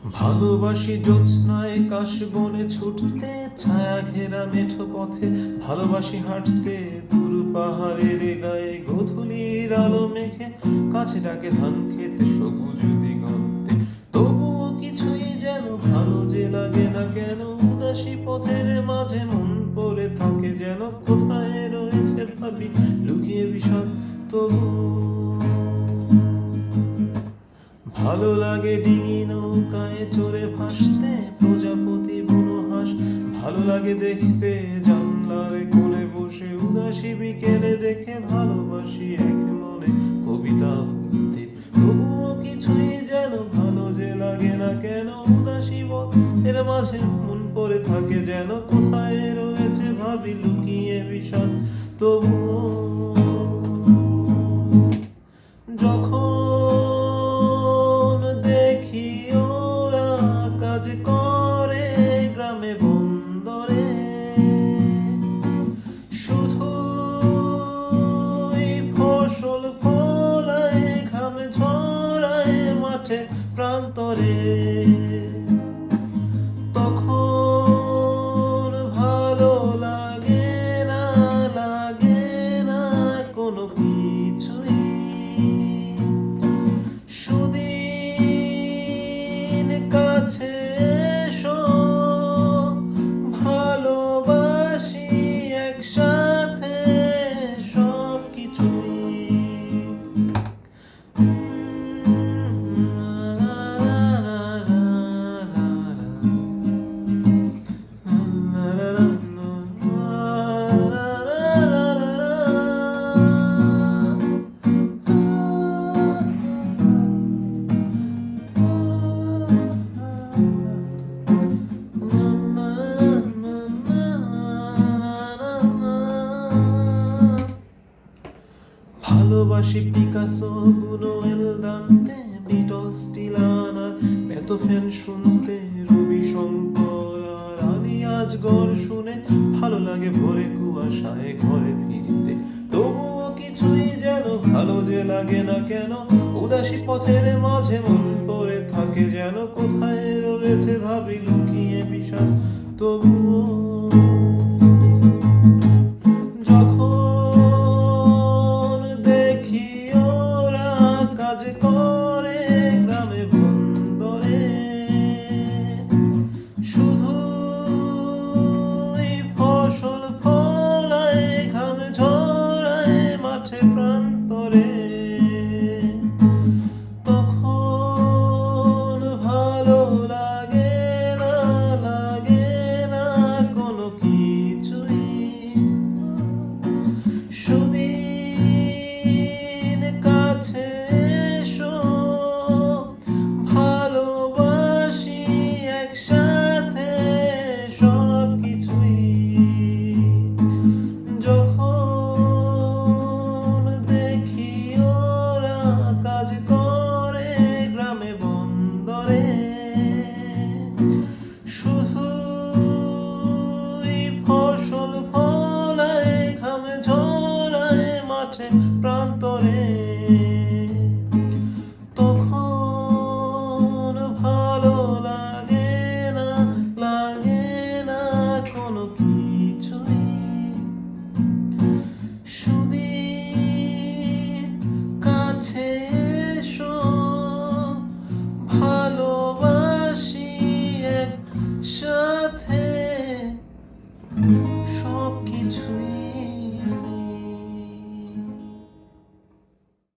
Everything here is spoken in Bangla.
ভালোবাসি জ্যোৎস্নায় কাশবনে ছুটতে, ছায়া ঘেরা মেঠো পথে ভালোবাসি হাঁটতে, দূর পাহাড়ের গায়ে গোধূলির আলো মেখে, কাছে ডাকে ধান খেতে সবুজ দিগন্তে। তবুও কিছুই যেন ভালো যে লাগে না কেন, উদাসী পথের মাঝে মন পড়ে থাকে যেন, কোথায় রয়েছে ভাবি লুকিয়ে বিষাদ তবু। ভালো লাগে ডিঙি নৌকায় চড়ে ভাসতে, প্রজাপতি বুনো হাঁস ভালো লাগে দেখতে, জানলার কোলে বসে উদাসী বিকেলে দেখে, ভালোবাসি এক মনে কবিতা বলতে। তবুও কিছুই যেন ভালো যে লাগে না কেন, উদাসী এর মাঝে মন পড়ে থাকে যেন, কোথায় রয়েছে ভাবি লুকিয়ে বিষাদ তবুও। যখন দেখি ওরা কাজ করে গ্রামে বন্দরে, শুধুই ফসল ফলায় ঘামে ঝরায় মাঠে প্রান্তরে, তখন ভালো লাগে না কোনো কিছুই। সুদিন কাছে এসো, ভালোবাসি একসাথে সব কিছুই। ভালোবাসি পিকাসো, বুনোয়েল, দান্তে, বিটলস, ডিলান আর বেথোভেন শুনতে, রবি শঙ্কর আর আলী আজগর শুনে ভালো লাগে ভোরে কুয়াশায় ঘরে ফিরতে। তবুও কিছুই যেন ভালো যে লাগে না কেন, উদাসী পথের মাঝে মন পড়ে থাকে যেন, কোথায় রয়েছে ভাবি লুকিয়ে বিষাদ তবুও।